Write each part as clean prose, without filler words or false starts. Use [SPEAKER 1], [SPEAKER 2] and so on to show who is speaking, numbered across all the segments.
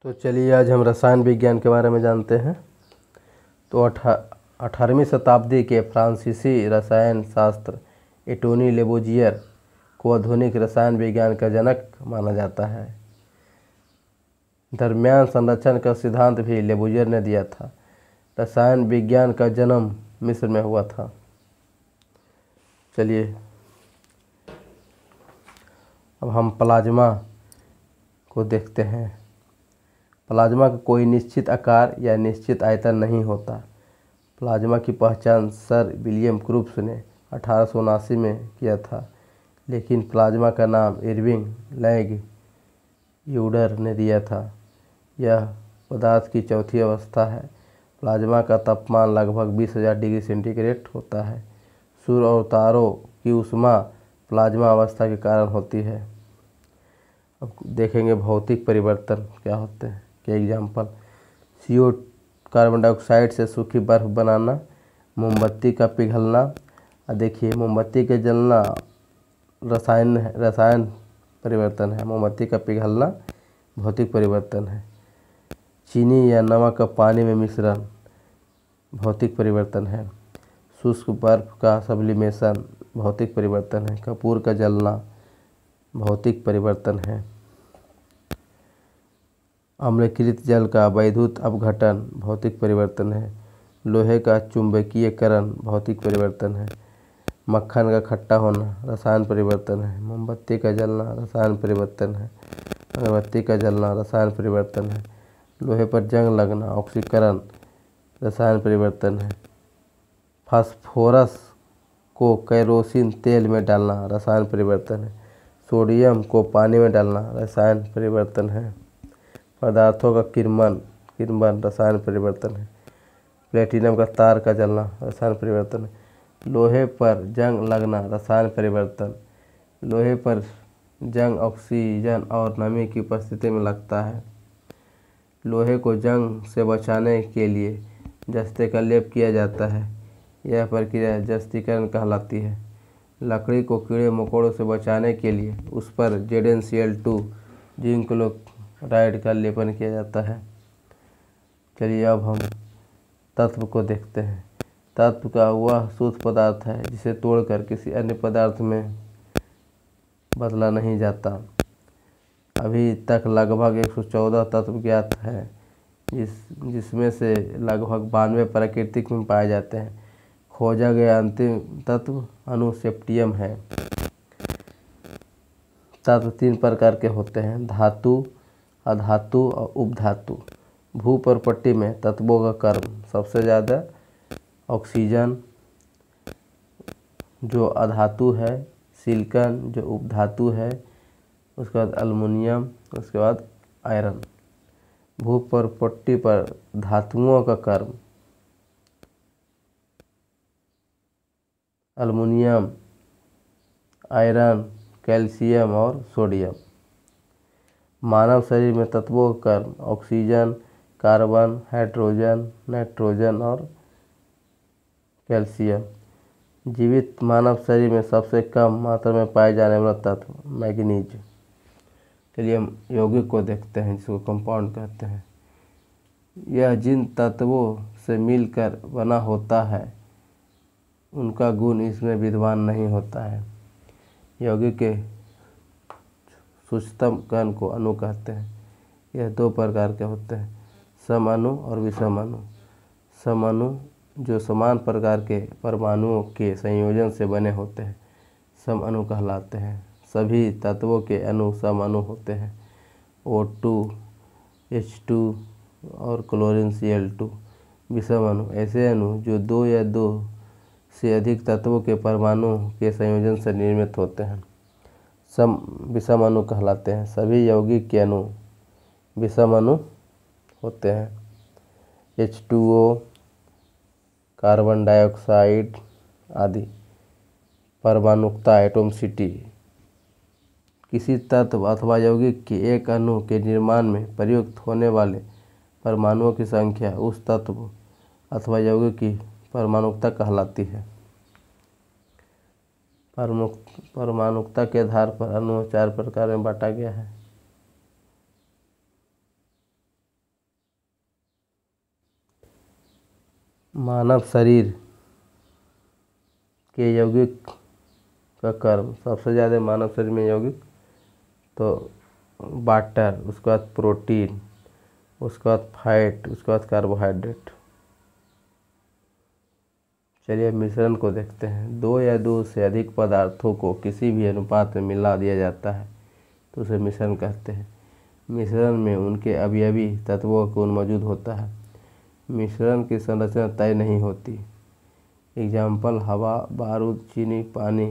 [SPEAKER 1] तो चलिए आज हम रसायन विज्ञान के बारे में जानते हैं। तो 18वीं शताब्दी के फ्रांसीसी रसायन शास्त्र एंटोनी लेबोजियर को आधुनिक रसायन विज्ञान का जनक माना जाता है। दरमियान संरक्षण का सिद्धांत भी लेबोजियर ने दिया था। रसायन विज्ञान का जन्म मिस्र में हुआ था। चलिए अब हम प्लाज्मा को देखते हैं। प्लाज्मा का कोई निश्चित आकार या निश्चित आयतन नहीं होता। प्लाज्मा की पहचान सर विलियम क्रूप्स ने 1879 में किया था, लेकिन प्लाज्मा का नाम इरविंग लैंग यूडर ने दिया था। यह पदार्थ की चौथी अवस्था है। प्लाज्मा का तापमान लगभग 20,000 डिग्री सेंटीग्रेड होता है। सूर्य और तारों की ऊष्मा प्लाज्मा अवस्था के कारण होती है। अब देखेंगे भौतिक परिवर्तन क्या होते हैं के एग्जाम्पल। CO कार्बन डाइऑक्साइड से सूखी बर्फ बनाना, मोमबत्ती का पिघलना। देखिए मोमबत्ती के जलना रसायन परिवर्तन है। मोमबत्ती का पिघलना भौतिक परिवर्तन है। चीनी या नमक का पानी में मिश्रण भौतिक परिवर्तन है। शुष्क बर्फ का सब्लिमेशन भौतिक परिवर्तन है। कपूर का जलना भौतिक परिवर्तन है। अम्लीकृत जल का वैद्युत अपघटन भौतिक परिवर्तन है। लोहे का चुंबकीयकरण भौतिक परिवर्तन है। मक्खन का खट्टा होना रसायन परिवर्तन है। मोमबत्ती का जलना रसायन परिवर्तन है। अगरबत्ती का जलना रसायन परिवर्तन है। लोहे पर जंग लगना ऑक्सीकरण रसायन परिवर्तन है। फास्फोरस को केरोसिन तेल में डालना रसायन परिवर्तन है। सोडियम को पानी में डालना रसायन परिवर्तन है। पदार्थों का किण्वन रसायन परिवर्तन है। प्लेटिनम का तार का जलना रसायन परिवर्तन है। लोहे पर जंग लगना रसायन परिवर्तन। लोहे पर जंग ऑक्सीजन और नमी की उपस्थिति में लगता है। लोहे को जंग से बचाने के लिए जस्ते का लेप किया जाता है। यह प्रक्रिया जस्तीकरण कहलाती है। लकड़ी को कीड़े मकोड़ों से बचाने के लिए उस पर ZnCl2 जिंक क्लोराइड का लेपन किया जाता है। चलिए अब हम तत्व को देखते हैं। तत्व का वह शुद्ध पदार्थ है जिसे तोड़कर किसी अन्य पदार्थ में बदला नहीं जाता। अभी तक लगभग 114 तत्व ज्ञात हैं, जिसमें से लगभग 92 प्राकृतिक में पाए जाते हैं। खोजा गया अंतिम तत्व अणु सेप्टियम है। तत्व 3 प्रकार के होते हैं: धातु, अधातु और उपधातु। भूपर पट्टी में तत्वों का क्रम सबसे ज़्यादा ऑक्सीजन जो अधातु है, सिलिकॉन जो उपधातु है, उसके बाद एल्युमिनियम, उसके बाद आयरन। भूपर पट्टी पर धातुओं का क्रम एल्युमिनियम, आयरन, कैल्शियम और सोडियम। मानव शरीर में तत्वों का क्रम ऑक्सीजन, कार्बन, हाइड्रोजन, नाइट्रोजन और कैल्शियम। जीवित मानव शरीर में सबसे कम मात्रा में पाए जाने वाला तत्व मैग्नीज। चलिए हम यौगिक को देखते हैं, जिसको कंपाउंड कहते हैं। यह जिन तत्वों से मिलकर बना होता है उनका गुण इसमें विद्यमान नहीं होता है। यौगिक के सूक्ष्मतम कण को अणु कहते हैं। यह 2 प्रकार के होते हैं: सम अणु और विषम अणु। सम अणु जो समान प्रकार के परमाणुओं के संयोजन से बने होते हैं सम अणु कहलाते हैं। सभी तत्वों के अणु सम अणु होते हैं। O2, H2 और क्लोरीन Cl2। विषम अणु ऐसे अणु जो 2 या 2 से अधिक तत्वों के परमाणुओं के संयोजन से निर्मित होते हैं विषम अणु कहलाते हैं। सभी यौगिक के अणु विषम अणु होते हैं। H2O, कार्बन डाइऑक्साइड आदि। परमाणुकता एटॉमिसिटी किसी तत्व अथवा यौगिक के एक अणु के निर्माण में प्रयुक्त होने वाले परमाणुओं की संख्या उस तत्व अथवा यौगिक की परमाणुकता कहलाती है। परमाणुकता के आधार पर अणु 4 प्रकार में बांटा गया है। मानव शरीर के यौगिक का कर्म सबसे ज़्यादा मानव शरीर में यौगिक तो वाटर, उसके बाद प्रोटीन, उसके बाद फैट, उसके बाद कार्बोहाइड्रेट। चलिए मिश्रण को देखते हैं। दो या दो से अधिक पदार्थों को किसी भी अनुपात में मिला दिया जाता है तो उसे मिश्रण कहते हैं। मिश्रण में उनके अवयवी तत्वों का गुण मौजूद होता है। मिश्रण की संरचना तय नहीं होती। एग्जाम्पल हवा, बारूद, चीनी, पानी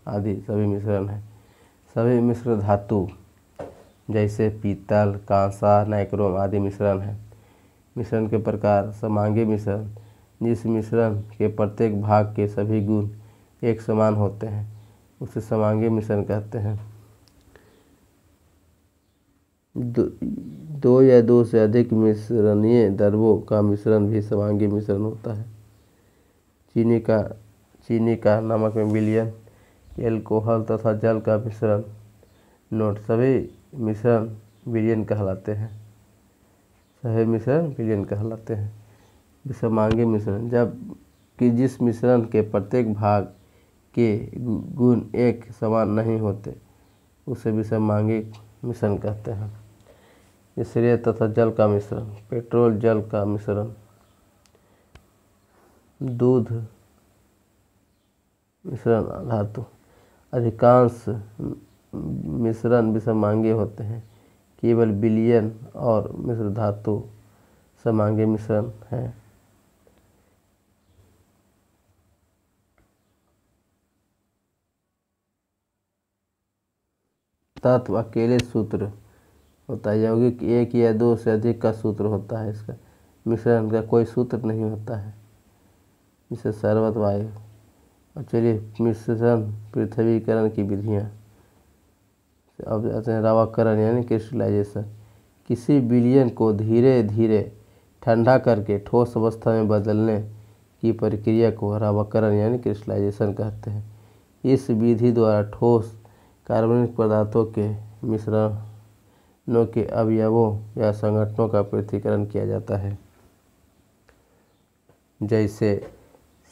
[SPEAKER 1] आदि सभी मिश्रण है। सभी मिश्र धातु जैसे पीतल, कांसा, नाइक्रोम आदि मिश्रण है। मिश्रण के प्रकार समांगी मिश्रण, जिस मिश्रण के प्रत्येक भाग के सभी गुण एक समान होते हैं उसे समांगी मिश्रण कहते हैं। दो या दो से अधिक मिश्रणीय द्रव्यों का मिश्रण भी समांगी मिश्रण होता है। चीनी का नमक में विलयन, एल्कोहल तथा जल का मिश्रण। नोट: सभी मिश्रण विलयन कहलाते हैं। सभी मिश्रण विलयन कहलाते हैं। विषमांगी मिश्रण, जब कि जिस मिश्रण के प्रत्येक भाग के गुण एक समान नहीं होते उसे विषमांगी मिश्रण कहते हैं। मिश्रित तथा जल का मिश्रण, पेट्रोल जल का मिश्रण, दूध मिश्रण धातु। अधिकांश मिश्रण विषमांगी होते हैं, केवल विलयन और मिश्र धातु समांगी मिश्रण है। तत्व अकेले सूत्र होता है। यौगिक एक या दो से अधिक का सूत्र होता है। इसका मिश्रण का कोई सूत्र नहीं होता है, जिसे सर्वत्र वायु। और चलिए मिश्रण पृथ्वीकरण की विधियाँ। अब आते हैं रवाकरण यानी क्रिस्टलाइजेशन। किसी विलयन को धीरे धीरे ठंडा करके ठोस अवस्था में बदलने की प्रक्रिया को रवाकरण यानी क्रिस्टलाइजेशन कहते हैं। इस विधि द्वारा ठोस कार्बनिक पदार्थों के मिश्रणों के अवयवों या संगठनों का पृथक्करण किया जाता है। जैसे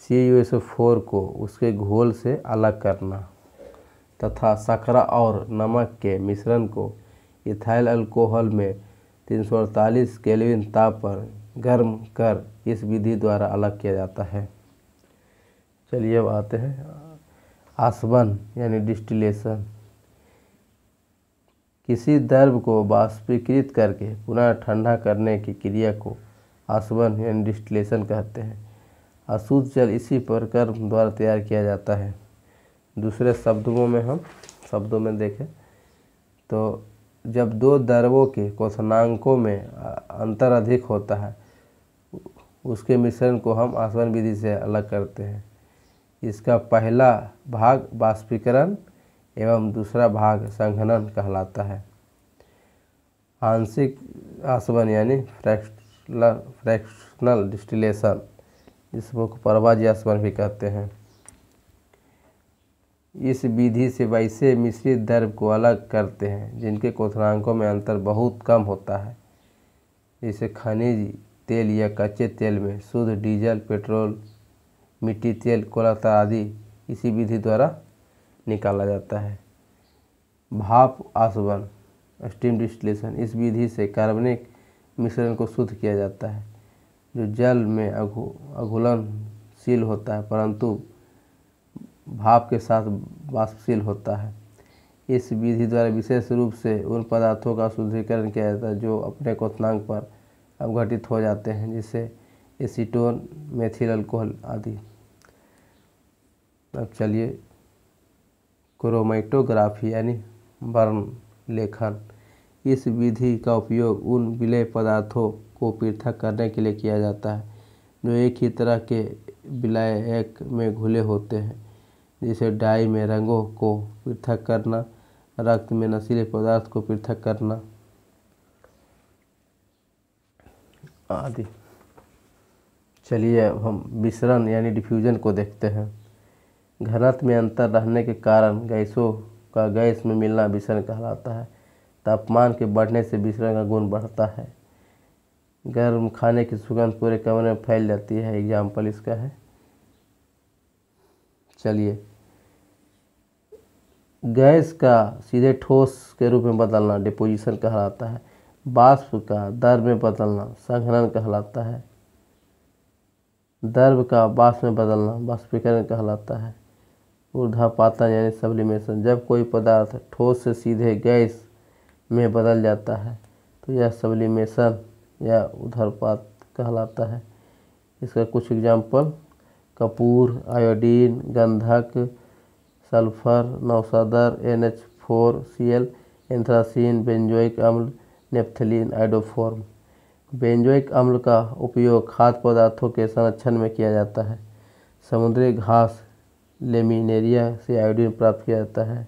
[SPEAKER 1] CuSO4 को उसके घोल से अलग करना तथा शर्करा और नमक के मिश्रण को इथाइल अल्कोहल में 348 केल्विन ताप पर गर्म कर इस विधि द्वारा अलग किया जाता है। चलिए अब आते हैं आसवन यानी डिस्टिलेशन। किसी द्रव को वाष्पीकृत करके पुनः ठंडा करने की क्रिया को आसवन यानी डिस्टिलेशन कहते हैं। अशुद्ध जल इसी प्रक्रम द्वारा तैयार किया जाता है। दूसरे शब्दों में देखें तो जब दो द्रवों के क्वथनांकों में अंतर अधिक होता है उसके मिश्रण को हम आसवन विधि से अलग करते हैं। इसका पहला भाग वाष्पीकरण एवं दूसरा भाग संघनन कहलाता है। आंशिक आसवन यानी फ्रैक्शनल डिस्टिलेशन, इसको परवाजी आसवन भी कहते हैं। इस विधि से वैसे मिश्रित द्रव को अलग करते हैं जिनके क्वथनांकों में अंतर बहुत कम होता है। जैसे खनिज तेल या कच्चे तेल में शुद्ध डीजल, पेट्रोल, मिट्टी तेल, कोयला आदि इसी विधि द्वारा निकाला जाता है। भाप आसवन स्टीम डिस्टिलेशन, इस विधि से कार्बनिक मिश्रण को शुद्ध किया जाता है जो जल में अघुलनशील होता है परंतु भाप के साथ वाष्पशील होता है। इस विधि द्वारा विशेष रूप से उन पदार्थों का शुद्धिकरण किया जाता है जो अपने क्वथनांक पर अपघटित हो जाते हैं, जिससे एसीटोन, मेथिल अल्कोहल आदि। अब चलिए क्रोमैटोग्राफी यानी वर्ण लेखन। इस विधि का उपयोग उन विलेय पदार्थों को पृथक करने के लिए किया जाता है जो एक ही तरह के विलायक में घुले होते हैं, जैसे डाई में रंगों को पृथक करना, रक्त में नशीले पदार्थ को पृथक करना आदि। चलिए अब हम विसरण यानी डिफ्यूजन को देखते हैं। घनत्व में अंतर रहने के कारण गैसों का गैस में मिलना विसरण कहलाता है। तापमान के बढ़ने से विसरण का गुण बढ़ता है। गर्म खाने की सुगंध पूरे कमरे में फैल जाती है, एग्जाम्पल इसका है। चलिए, गैस का सीधे ठोस के रूप में बदलना डिपोजिशन कहलाता है। वाष्प का द्रव में बदलना संघनन कहलाता है। द्रव का वाष्प में बदलना वाष्पीकरण कहलाता है। ऊर्ध्वपातन यानी सब्लिमेशन, जब कोई पदार्थ ठोस से सीधे गैस में बदल जाता है तो यह सब्लिमेशन या ऊर्ध्वपात कहलाता है। इसका कुछ एग्जाम्पल: कपूर, आयोडीन, गंधक, सल्फर, नौशादर, NH4Cl, एंथ्रासीन, बेंजोइक अम्ल, नेप्थलीन, आइडोफॉर्म। बेंजोइक अम्ल का उपयोग खाद्य पदार्थों के संरक्षण में किया जाता है। समुद्री घास लेमिनेरिया से आयोडीन प्राप्त किया जाता है।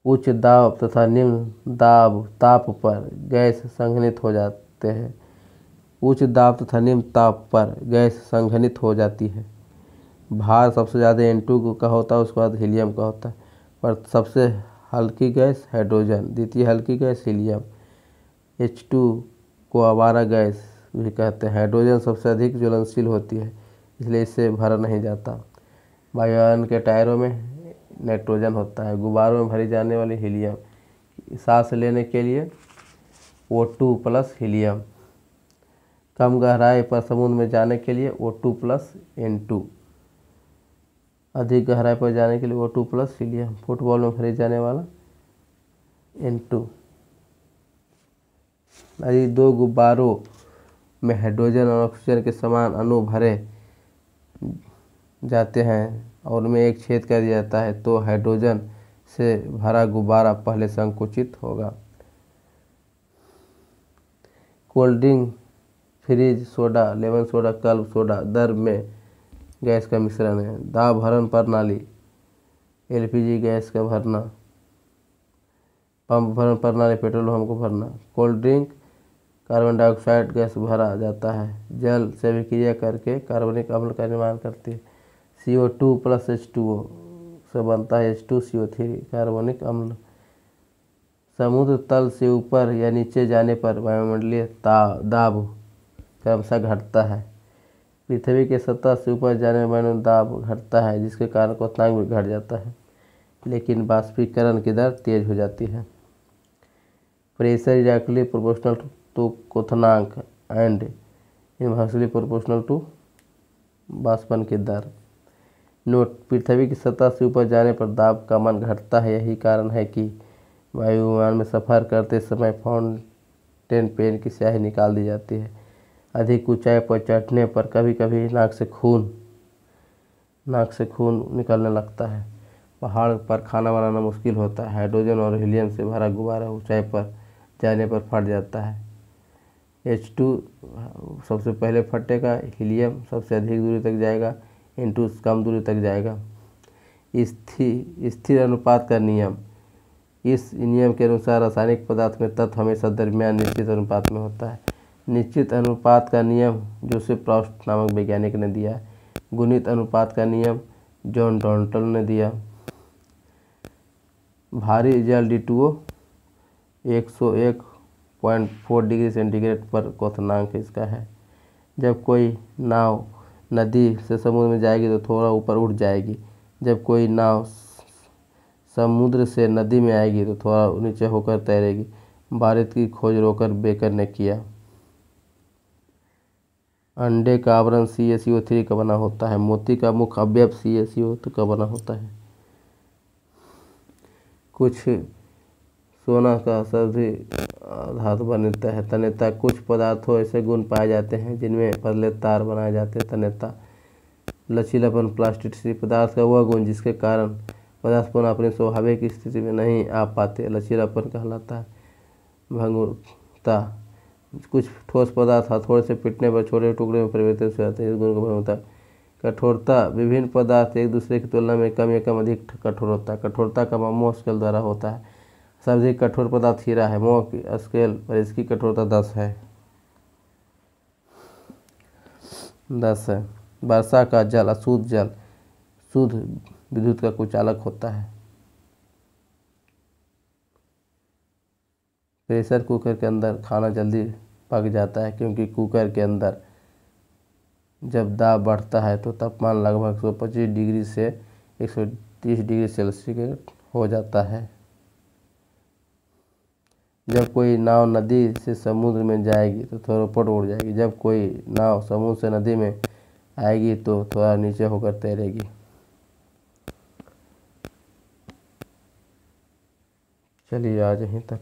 [SPEAKER 1] उच्च दाब तथा निम्न दाब ताप पर गैस संघनित हो जाते हैं। उच्च दाब तथा निम्न ताप पर गैस संघनित हो जाती है। भार सबसे ज़्यादा N2 का होता है, उसके बाद हीलियम का होता है। पर सबसे हल्की गैस हाइड्रोजन, द्वितीय हल्की गैस हीलियम। H2 को आवारा गैस भी कहते हैं। हाइड्रोजन सबसे अधिक ज्वलनशील होती है, इसलिए इससे भरा नहीं जाता। वायुयान के टायरों में नाइट्रोजन होता है। गुब्बारों में भरी जाने वाली हीलियम। सांस लेने के लिए O2 प्लस हीलियम। कम गहराई पर समुद्र में जाने के लिए O2 प्लस N2। अधिक गहराई पर जाने के लिए O2 प्लस हीलियम। फुटबॉल में भरे जाने वाला N2। यदि दो गुब्बारों में हाइड्रोजन और ऑक्सीजन के समान अणु भरे जाते हैं और उनमें एक छेद कर दिया जाता है तो हाइड्रोजन से भरा गुब्बारा पहले संकुचित होगा। Cold drink, fridge soda, lemon soda, club soda द्रव में गैस का मिश्रण है। दाब भरण प्रणाली, LPG गैस का भरना। पंप भरण प्रणाली, पेट्रोल पंप को भरना। Cold drink carbon dioxide gas भरा जाता है। जल से अभिक्रिया करके कार्बनिक अम्ल का निर्माण करती है। CO2 प्लस H2O से बनता है H2CO3 कार्बनिक अम्ल। समुद्र तल से ऊपर या नीचे जाने पर वायुमंडलीय दाब क्रमशः घटता है। पृथ्वी के सतह से ऊपर जाने में वायुमंडलीय दाब घटता है, जिसके कारण क्वथनांक भी घट जाता है, लेकिन बाष्पीकरण की दर तेज हो जाती है। प्रेशर डायरेक्टली प्रोपोर्शनल टू क्वथनांक एंड इनवर्सली प्रोपोर्शनल टू बाष्पन की दर। नोट: पृथ्वी की सतह से ऊपर जाने पर दाब का मान घटता है। यही कारण है कि वायुयान में सफ़र करते समय फाउंटेन पेन की स्याही निकाल दी जाती है। अधिक ऊंचाई पर चढ़ने पर कभी कभी नाक से खून निकलने लगता है। पहाड़ पर खाना बनाना मुश्किल होता है। हाइड्रोजन और हीलियम से भरा गुब्बारा ऊंचाई पर जाने पर फट जाता है। H2 सबसे पहले फटेगा, हीलियम सबसे अधिक दूरी तक जाएगा, N2 कम दूरी तक जाएगा। स्थिर अनुपात का नियम: इस नियम के अनुसार रासायनिक पदार्थ में तत्व हमेशा दरमियान निश्चित अनुपात में होता है। निश्चित अनुपात का नियम जोसेफ प्रॉस्ट नामक वैज्ञानिक ने दिया। गुणित अनुपात का नियम जॉन डाल्टन ने दिया। भारी जल D2O 101.4 डिग्री सेंटीग्रेड पर क्वथनांक इसका है। जब कोई नाव नदी से समुद्र में जाएगी तो थोड़ा ऊपर उठ जाएगी। जब कोई नाव समुद्र से नदी में आएगी तो थोड़ा नीचे होकर तैरेगी। बारूद की खोज रोकर बेकर ने किया। अंडे का आवरण CaCO3 का बना होता है। मोती का मुख्य अवयव CaCO2 का बना होता है। कुछ सोना का सभी धातु बनता है। तन्यता: कुछ पदार्थों ऐसे गुण पाए जाते हैं जिनमें पतले तार बनाए जाते हैं। तन्यता। लचीलापन, प्लास्टिसिटी: पदार्थ का वह गुण जिसके कारण पदार्थ पुनः अपनी स्वाभाविक स्थिति में नहीं आ पाते, लचीलापन कहलाता है। भंगुरता: कुछ ठोस पदार्थ हथौड़े से पीटने पर छोटे टुकड़े में परिवर्तित हो जाते हैं, इस गुण को भंगुरता। कठोरता: विभिन्न पदार्थ एक दूसरे की तुलना में कम या कम अधिक कठोर होता है। कठोरता का माप मोह स्केल द्वारा होता है। सबसे कठोर पदार्थ हीरा है। मोह स्केल पर इसकी कठोरता 10 है। 10 है। वर्षा का जल अशुद्ध जल शुद्ध विद्युत का कुचालक होता है। प्रेशर कुकर के अंदर खाना जल्दी पक जाता है, क्योंकि कुकर के अंदर जब दाब बढ़ता है तो तापमान लगभग 125 डिग्री से 130 डिग्री सेल्सियस हो जाता है। जब कोई नाव नदी से समुद्र में जाएगी तो थोड़ा ऊपर उड़ जाएगी, जब कोई नाव समुद्र से नदी में आएगी तो थोड़ा नीचे होकर तैरेगी। चलिए आज यहीं तक।